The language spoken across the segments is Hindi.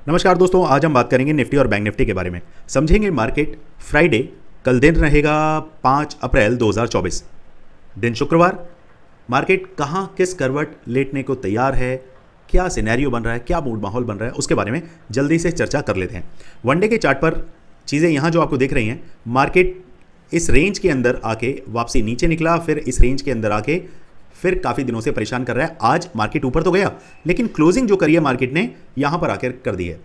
नमस्कार दोस्तों, आज हम बात करेंगे निफ्टी और बैंक निफ्टी के बारे में। समझेंगे मार्केट फ्राइडे, कल दिन रहेगा 5 अप्रैल 2024, दिन शुक्रवार। मार्केट कहाँ किस करवट लेटने को तैयार है, क्या सिनेरियो बन रहा है, क्या मूड माहौल बन रहा है, उसके बारे में जल्दी से चर्चा कर लेते हैं। वनडे के चार्ट पर चीज़ें यहाँ जो आपको दिख रही हैं, मार्केट इस रेंज के अंदर आके वापसी नीचे निकला, फिर इस रेंज के अंदर आके फिर काफ़ी दिनों से परेशान कर रहा है। आज मार्केट ऊपर तो गया, लेकिन क्लोजिंग जो करी है मार्केट ने यहाँ पर आकर कर दी है।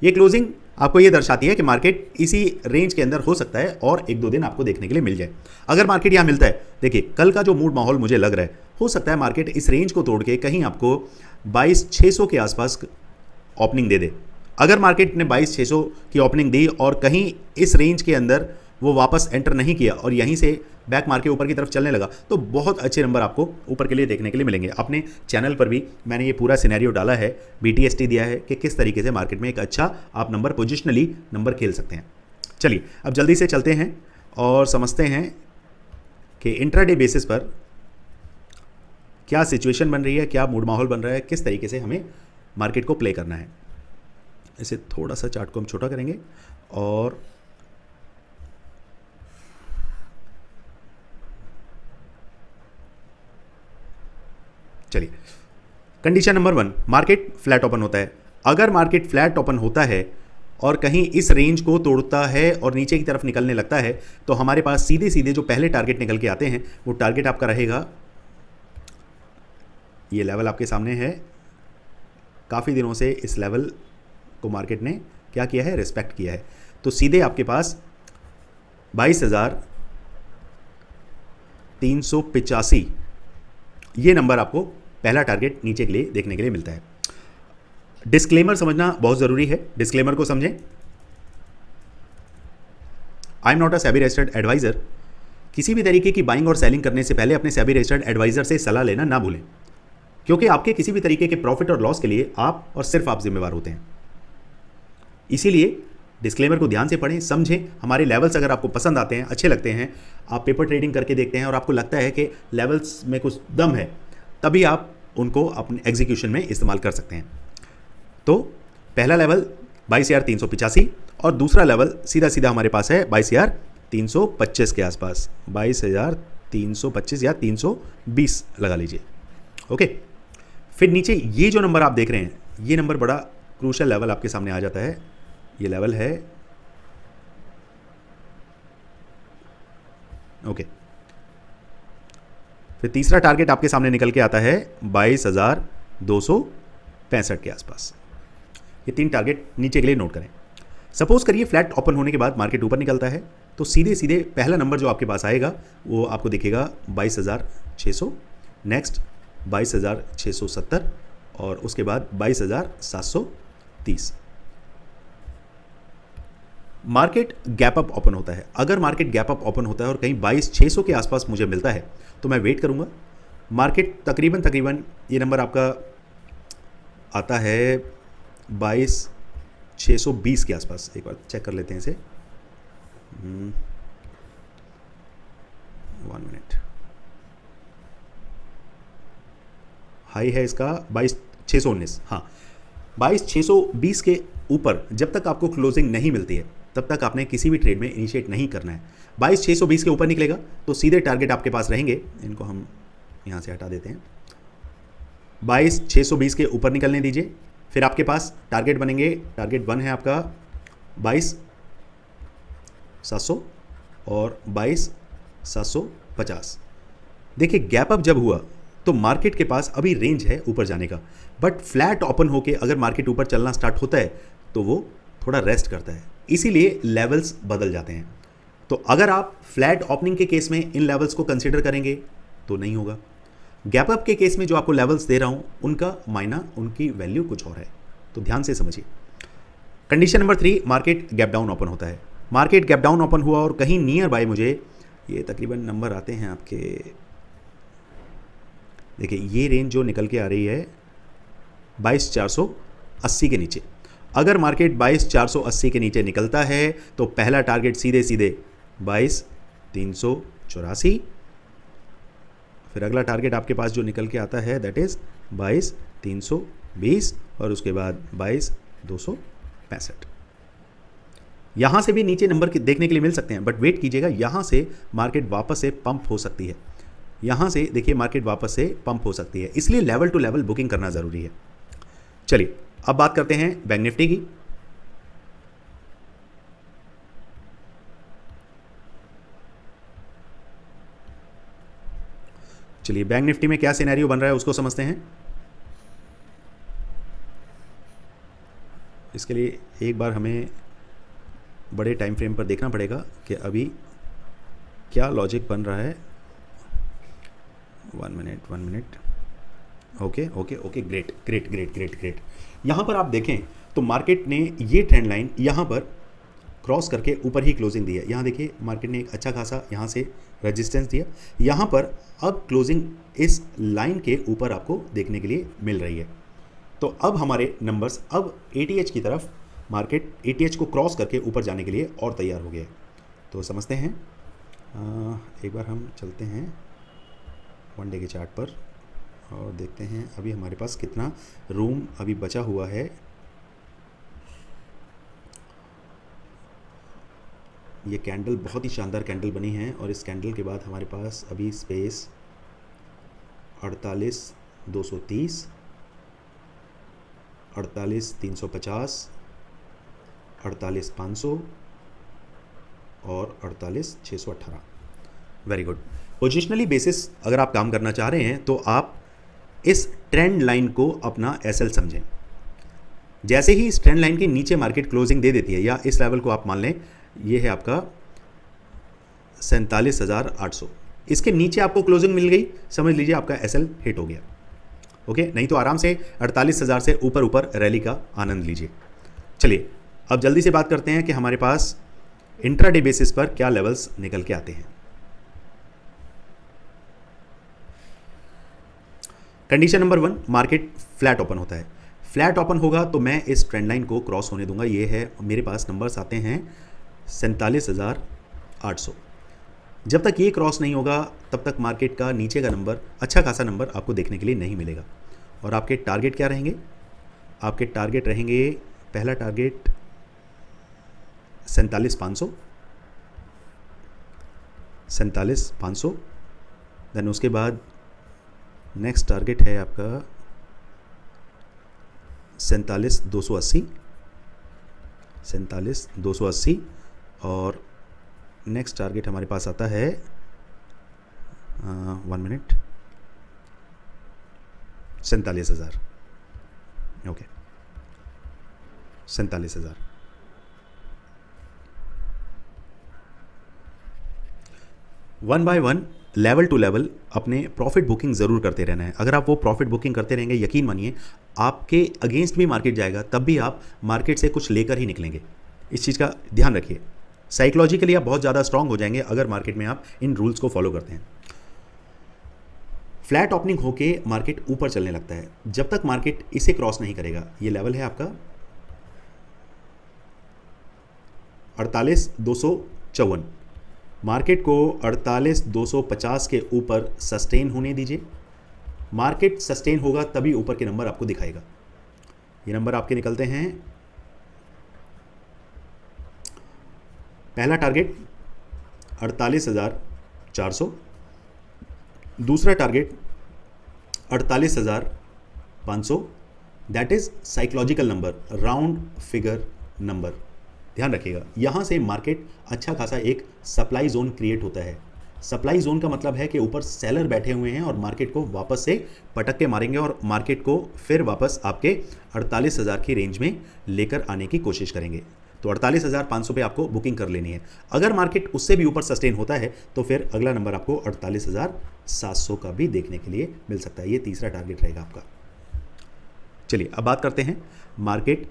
ये क्लोजिंग आपको ये दर्शाती है कि मार्केट इसी रेंज के अंदर हो सकता है और एक दो दिन आपको देखने के लिए मिल जाए। अगर मार्केट यहाँ मिलता है, देखिए कल का जो मूड माहौल मुझे लग रहा है, हो सकता है मार्केट इस रेंज को तोड़ के कहीं आपको 22,600 के आसपास ओपनिंग दे दे। अगर मार्केट ने 22,600 की ओपनिंग दी और कहीं इस रेंज के अंदर वो वापस एंटर नहीं किया और यहीं से बैक मार के ऊपर की तरफ चलने लगा, तो बहुत अच्छे नंबर आपको ऊपर के लिए देखने के लिए मिलेंगे। अपने चैनल पर भी मैंने ये पूरा सिनेरियो डाला है, BTST दिया है कि किस तरीके से मार्केट में एक अच्छा आप नंबर पोजिशनली नंबर खेल सकते हैं। चलिए अब जल्दी से चलते हैं और समझते हैं कि इंट्राडे बेसिस पर क्या सिचुएशन बन रही है, क्या मूड माहौल बन रहा है, किस तरीके से हमें मार्केट को प्ले करना है। इसे थोड़ा सा चार्ट को हम छोटा करेंगे और चलिए, condition number 1, market flat open होता है। अगर मार्केट फ्लैट ओपन होता है और कहीं इस रेंज को तोड़ता है और नीचे की तरफ निकलने लगता है, तो हमारे पास सीधे सीधे जो पहले टारगेट निकल के आते हैं, वो टारगेट आपका रहेगा, ये लेवल आपके सामने है। काफ़ी दिनों से इस लेवल को मार्केट ने क्या किया है, रिस्पेक्ट किया है। तो सीधे आपके पास 22,385 ये नंबर आपको पहला टारगेट नीचे के लिए देखने के लिए मिलता है। डिस्क्लेमर समझना बहुत ज़रूरी है, डिस्क्लेमर को समझें। I am not a SEBI registered advisor. किसी भी तरीके की बाइंग और सेलिंग करने से पहले अपने सेबी रजिस्टर्ड एडवाइज़र से सलाह लेना ना भूलें, क्योंकि आपके किसी भी तरीके के प्रॉफिट और लॉस के लिए आप और सिर्फ आप जिम्मेवार होते हैं। इसीलिए डिस्क्लेमर को ध्यान से पढ़ें, समझें। हमारे लेवल्स अगर आपको पसंद आते हैं, अच्छे लगते हैं, आप पेपर ट्रेडिंग करके देखते हैं और आपको लगता है कि लेवल्स में कुछ दम है, तभी आप उनको अपने एग्जीक्यूशन में इस्तेमाल कर सकते हैं। तो पहला लेवल 22,385 और दूसरा लेवल सीधा सीधा हमारे पास है 22,325 के आसपास, 22,325 या 320 लगा लीजिए। ओके, फिर नीचे ये जो नंबर आप देख रहे हैं, ये नंबर बड़ा क्रूशल लेवल आपके सामने आ जाता है। ये लेवल है, ओके। फिर तीसरा टारगेट आपके सामने निकल के आता है 22,265 के आसपास। ये 3 टारगेट नीचे के लिए नोट करें। सपोज करिए फ्लैट ओपन होने के बाद मार्केट ऊपर निकलता है, तो सीधे सीधे पहला नंबर जो आपके पास आएगा वो आपको दिखेगा 22,600, नेक्स्ट 22,670 और उसके बाद 22,730। मार्केट गैप अप ओपन होता है। अगर मार्केट गैप अप ओपन होता है और कहीं 22,600 के आसपास मुझे मिलता है, तो मैं वेट करूंगा। मार्केट तकरीबन ये नंबर आपका आता है 22,620 के आसपास। एक बार चेक कर लेते हैं इसे, 1 मिनट। हाई है इसका 22,619, हाँ। 22,620 के ऊपर जब तक आपको क्लोजिंग नहीं मिलती है, तब तक आपने किसी भी ट्रेड में इनिशिएट नहीं करना है। 22,620 के ऊपर निकलेगा तो सीधे टारगेट आपके पास रहेंगे, इनको हम यहाँ से हटा देते हैं। 22,620 के ऊपर निकलने दीजिए, फिर आपके पास टारगेट बनेंगे। टारगेट 1 है आपका 22,700 और 22,750। देखिए गैप अप जब हुआ तो मार्केट के पास अभी रेंज है ऊपर जाने का, बट फ्लैट ओपन होके अगर मार्केट ऊपर चलना स्टार्ट होता है तो वो थोड़ा रेस्ट करता है, इसीलिए लेवल्स बदल जाते हैं। तो अगर आप फ्लैट ओपनिंग के केस में इन लेवल्स को कंसीडर करेंगे तो नहीं होगा। गैप अप के केस में जो आपको लेवल्स दे रहा हूं, उनका मायना, उनकी वैल्यू कुछ और है, तो ध्यान से समझिए। Condition number 3, market gap down open होता है। मार्केट गैप डाउन ओपन हुआ और कहीं नियर बाय मुझे ये तकरीबन नंबर आते हैं आपके, देखिए ये रेंज जो निकल के आ रही है 22,480 के नीचे। अगर मार्केट 22,480 के नीचे निकलता है तो पहला टारगेट सीधे सीधे 22,384, फिर अगला टारगेट आपके पास जो निकल के आता है दैट इज़ 22,320 और उसके बाद 265। यहाँ से भी नीचे नंबर देखने के लिए मिल सकते हैं, बट वेट कीजिएगा, यहाँ से मार्केट वापस से पंप हो सकती है। यहाँ से देखिए मार्केट वापस से पंप हो सकती है, इसलिए लेवल टू लेवल बुकिंग करना ज़रूरी है। चलिए अब बात करते हैं बैंक निफ्टी की। चलिए बैंक निफ्टी में क्या सिनेरियो बन रहा है उसको समझते हैं। इसके लिए एक बार हमें बड़े टाइम फ्रेम पर देखना पड़ेगा कि अभी क्या लॉजिक बन रहा है। 1 minute. Okay okay okay, great great great great great. यहाँ पर आप देखें तो मार्केट ने ये ट्रेंड लाइन यहाँ पर क्रॉस करके ऊपर ही क्लोजिंग दी है। यहाँ देखिए मार्केट ने एक अच्छा खासा यहाँ से रेजिस्टेंस दिया, यहाँ पर अब क्लोजिंग इस लाइन के ऊपर आपको देखने के लिए मिल रही है। तो अब हमारे नंबर्स अब ATH की तरफ, मार्केट ATH को क्रॉस करके ऊपर जाने के लिए और तैयार हो गया है। तो समझते हैं, एक बार हम चलते हैं 1 डे के चार्ट पर और देखते हैं अभी हमारे पास कितना रूम अभी बचा हुआ है। ये कैंडल बहुत ही शानदार कैंडल बनी है और इस कैंडल के बाद हमारे पास अभी स्पेस 48,230, 48,350, 48,500 और 48,618। Very good. पोजिशनली बेसिस अगर आप काम करना चाह रहे हैं तो आप इस ट्रेंड लाइन को अपना SL समझें। जैसे ही इस ट्रेंड लाइन के नीचे मार्केट क्लोजिंग दे देती है, या इस लेवल को आप मान लें ये है आपका 47,800, इसके नीचे आपको क्लोजिंग मिल गई, समझ लीजिए आपका SL हिट हो गया। ओके, नहीं तो आराम से 48,000 से ऊपर ऊपर रैली का आनंद लीजिए। चलिए अब जल्दी से बात करते हैं कि हमारे पास इंट्राडे बेसिस पर क्या लेवल्स निकल के आते हैं। Condition number 1, market flat open होता है। फ्लैट ओपन होगा तो मैं इस ट्रेंड लाइन को क्रॉस होने दूंगा। ये है मेरे पास नंबर्स आते हैं 47,800। जब तक ये क्रॉस नहीं होगा तब तक मार्केट का नीचे का नंबर, अच्छा खासा नंबर आपको देखने के लिए नहीं मिलेगा। और आपके टारगेट क्या रहेंगे? आपके टारगेट रहेंगे, पहला टारगेट 47,500, 47,500। देन उसके बाद नेक्स्ट टारगेट है आपका 47,280, 47,280। और नेक्स्ट टारगेट हमारे पास आता है 1 minute, 47,000। Okay, 47,000। One by one, level to level अपने प्रॉफिट बुकिंग ज़रूर करते रहना है। अगर आप वो प्रॉफिट बुकिंग करते रहेंगे, यकीन मानिए आपके अगेंस्ट भी मार्केट जाएगा तब भी आप मार्केट से कुछ लेकर ही निकलेंगे। इस चीज़ का ध्यान रखिए। साइकोलॉजिकली आप बहुत ज़्यादा स्ट्रांग हो जाएंगे अगर मार्केट में आप इन रूल्स को फॉलो करते हैं। फ्लैट ओपनिंग होके मार्केट ऊपर चलने लगता है। जब तक मार्केट इसे क्रॉस नहीं करेगा, ये लेवल है आपका 48,254, मार्केट को 48,250 के ऊपर सस्टेन होने दीजिए। मार्केट सस्टेन होगा तभी ऊपर के नंबर आपको दिखाएगा। ये नंबर आपके निकलते हैं, पहला टारगेट 48,400, दूसरा target 48,500। That is psychological number, round figure number. ध्यान रखिएगा, यहाँ से मार्केट अच्छा खासा एक सप्लाई जोन क्रिएट होता है। सप्लाई जोन का मतलब है कि ऊपर सेलर बैठे हुए हैं और मार्केट को वापस से पटक के मारेंगे और मार्केट को फिर वापस आपके 48,000 की रेंज में लेकर आने की कोशिश करेंगे। तो 48,500 पे आपको बुकिंग कर लेनी है। अगर मार्केट उससे भी ऊपर सस्टेन होता है तो फिर अगला नंबर आपको 48,700 का भी देखने के लिए मिल सकता है। ये तीसरा टारगेट रहेगा आपका। चलिए अब बात करते हैं, मार्केट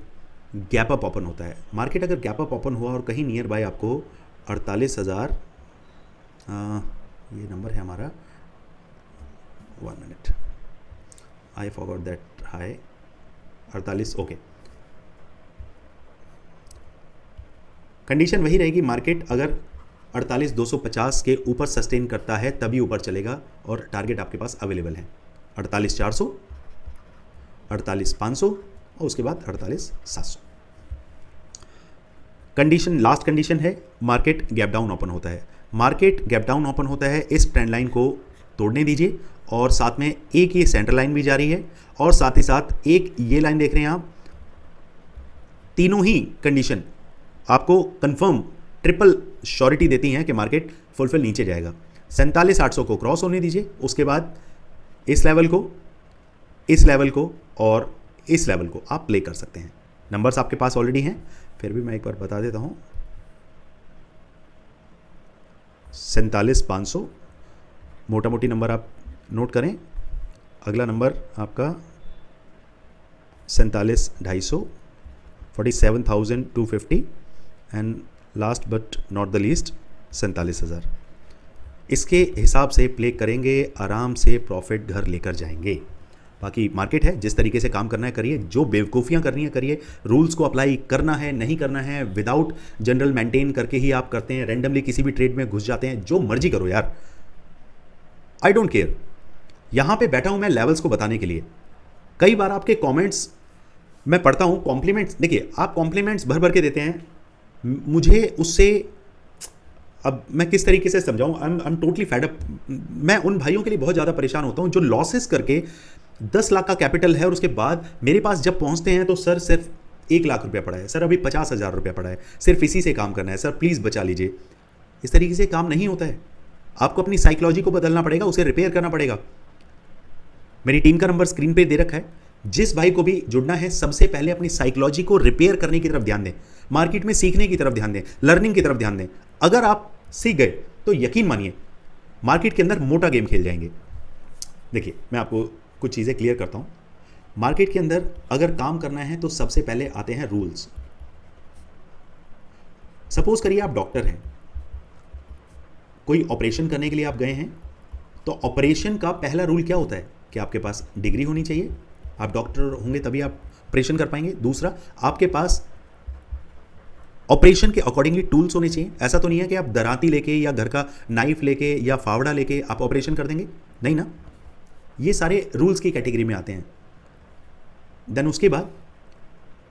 गैप अप ओपन होता है। मार्केट अगर गैप अप ओपन हुआ और कहीं नियर बाय आपको 48,000, ये नंबर है हमारा, 1 minute, I forgot that high, 48। Okay, condition वही रहेगी, मार्केट अगर 48,250 के ऊपर सस्टेन करता है तभी ऊपर चलेगा और टारगेट आपके पास अवेलेबल है 48,400, 48,500 और उसके बाद 48,700। कंडीशन, लास्ट कंडीशन है मार्केट गैप डाउन ओपन होता है। मार्केट गैप डाउन ओपन होता है, इस ट्रेंड लाइन को तोड़ने दीजिए और साथ में एक ये सेंटर लाइन भी जारी है और साथ ही साथ एक ये लाइन देख रहे हैं आप। तीनों ही कंडीशन आपको कंफर्म ट्रिपल श्योरिटी देती हैं कि मार्केट फुलफिल नीचे जाएगा। 47,800 को क्रॉस होने दीजिए, उसके बाद इस लेवल को, इस लेवल को और इस लेवल को आप प्ले कर सकते हैं। नंबर्स आपके पास ऑलरेडी हैं, फिर भी मैं एक बार बता देता हूं। 47,500 मोटा मोटी नंबर आप नोट करें। अगला नंबर आपका 47,250, 47,250 and last but not the least 47,000। इसके हिसाब से प्ले करेंगे, आराम से प्रॉफिट घर लेकर जाएंगे। बाकी मार्केट है, जिस तरीके से काम करना है करिए, जो बेवकूफ़ियाँ करनी है करिए, रूल्स को अप्लाई करना है नहीं करना है विदाउट जनरल मेंटेन करके ही आप करते हैं, रैंडमली किसी भी ट्रेड में घुस जाते हैं, जो मर्जी करो यार, आई डोंट केयर। यहाँ पे बैठा हूँ मैं लेवल्स को बताने के लिए। कई बार आपके कॉमेंट्स मैं पढ़ता हूँ, कॉम्प्लीमेंट्स, देखिए आप कॉम्प्लीमेंट्स भर भर के देते हैं, मुझे उससे, अब मैं किस तरीके से समझाऊं, I am totally fed up. मैं उन भाइयों के लिए बहुत ज़्यादा परेशान होता हूं जो लॉसेस करके 10 लाख का कैपिटल है और उसके बाद मेरे पास जब पहुंचते हैं तो सर सिर्फ 1 लाख रुपया पड़ा है, सर अभी 50,000 रुपया पड़ा है, सिर्फ इसी से काम करना है, सर प्लीज़ बचा लीजिए। इस तरीके से काम नहीं होता है। आपको अपनी साइकोलॉजी को बदलना पड़ेगा, उसे रिपेयर करना पड़ेगा। मेरी टीम का नंबर स्क्रीन पे दे रखा है, जिस भाई को भी जुड़ना है सबसे पहले अपनी साइकोलॉजी को रिपेयर करने की तरफ ध्यान दें, मार्केट में सीखने की तरफ ध्यान दें, लर्निंग की तरफ ध्यान दें। अगर आप सीख गए तो यकीन मानिए मार्केट के अंदर मोटा गेम खेल जाएंगे। देखिए मैं आपको कुछ चीज़ें क्लियर करता हूं। मार्केट के अंदर अगर काम करना है तो सबसे पहले आते हैं रूल्स। सपोज करिए आप डॉक्टर हैं, कोई ऑपरेशन करने के लिए आप गए हैं, तो ऑपरेशन का पहला रूल क्या होता है कि आपके पास डिग्री होनी चाहिए, आप डॉक्टर होंगे तभी आप ऑपरेशन कर पाएंगे। दूसरा, आपके पास ऑपरेशन के अकॉर्डिंगली टूल्स होने चाहिए। ऐसा तो नहीं है कि आप दराती लेके या घर का नाइफ लेके या फावड़ा लेके आप ऑपरेशन कर देंगे, नहीं ना। ये सारे रूल्स की कैटेगरी में आते हैं। देन उसके बाद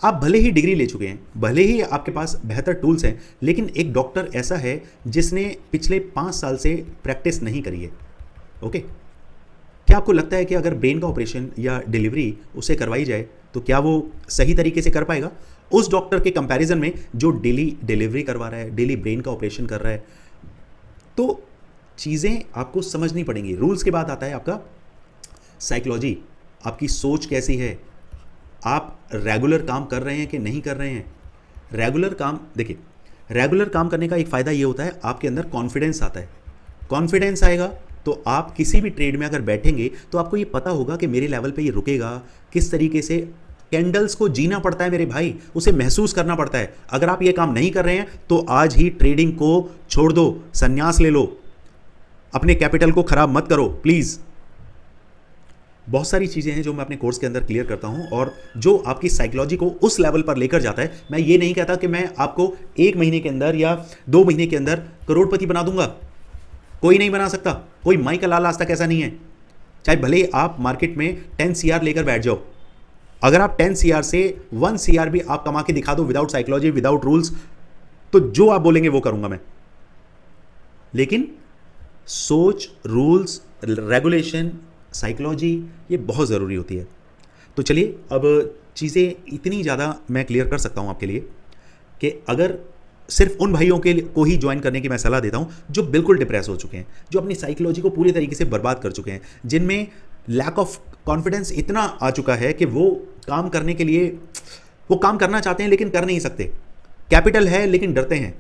आप भले ही डिग्री ले चुके हैं, भले ही आपके पास बेहतर टूल्स हैं, लेकिन एक डॉक्टर ऐसा है जिसने पिछले 5 साल से प्रैक्टिस नहीं करी है। ओके, क्या आपको लगता है कि अगर ब्रेन का ऑपरेशन या डिलीवरी उसे करवाई जाए तो क्या वो सही तरीके से कर पाएगा उस डॉक्टर के कंपैरिजन में जो डेली डिलीवरी करवा रहा है, डेली ब्रेन का ऑपरेशन कर रहा है? तो चीज़ें आपको समझनी पड़ेंगी। रूल्स के बाद आता है आपका साइकोलॉजी, आपकी सोच कैसी है, आप रेगुलर काम कर रहे हैं कि नहीं कर रहे हैं। रेगुलर काम, देखिए रेगुलर काम करने का एक फ़ायदा ये होता है आपके अंदर कॉन्फिडेंस आता है। कॉन्फिडेंस आएगा तो आप किसी भी ट्रेड में अगर बैठेंगे तो आपको ये पता होगा कि मेरे लेवल पे ये रुकेगा, किस तरीके से कैंडल्स को जीना पड़ता है मेरे भाई, उसे महसूस करना पड़ता है। अगर आप ये काम नहीं कर रहे हैं तो आज ही ट्रेडिंग को छोड़ दो, संन्यास ले लो, अपने कैपिटल को खराब मत करो प्लीज़। बहुत सारी चीज़ें हैं जो मैं अपने कोर्स के अंदर क्लियर करता हूं और जो आपकी साइकोलॉजी को उस लेवल पर लेकर जाता है। मैं ये नहीं कहता कि मैं आपको 1 महीने के अंदर या 2 महीने के अंदर करोड़पति बना दूंगा, कोई नहीं बना सकता, कोई माई का लाल आज तक ऐसा नहीं है। चाहे भले आप मार्केट में 10 CR लेकर बैठ जाओ, अगर आप 10 CR से 1 CR भी आप कमा के दिखा दो विदाउट साइकोलॉजी, विदाउट रूल्स, तो जो आप बोलेंगे वो करूंगा मैं। लेकिन सोच, रूल्स, रेगुलेशन, साइकोलॉजी ये बहुत ज़रूरी होती है। तो चलिए अब चीज़ें इतनी ज़्यादा मैं क्लियर कर सकता हूँ आपके लिए कि अगर सिर्फ उन भाइयों के को ही ज्वाइन करने की मैं सलाह देता हूँ जो बिल्कुल डिप्रेस हो चुके हैं, जो अपनी साइकोलॉजी को पूरी तरीके से बर्बाद कर चुके हैं, जिनमें लैक ऑफ कॉन्फिडेंस इतना आ चुका है कि वो काम करने के लिए, वो काम करना चाहते हैं लेकिन कर नहीं सकते, कैपिटल है लेकिन डरते हैं।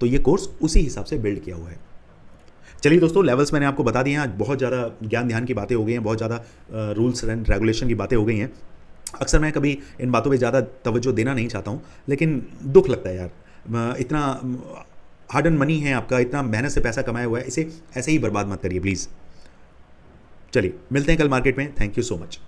तो ये कोर्स उसी हिसाब से बिल्ड किया हुआ है। चलिए दोस्तों, लेवल्स मैंने आपको बता दिए हैं। आज बहुत ज़्यादा ज्ञान ध्यान की बातें हो गई हैं, बहुत ज़्यादा रूल्स एंड रेगुलेशन की बातें हो गई हैं। अक्सर मैं कभी इन बातों पे ज़्यादा तवज्जो देना नहीं चाहता हूँ, लेकिन दुख लगता है यार, इतना हार्ड एंड मनी है आपका, इतना मेहनत से पैसा कमाया हुआ है, इसे ऐसे ही बर्बाद मत करिए प्लीज़। चलिए मिलते हैं कल मार्केट में। Thank you so much.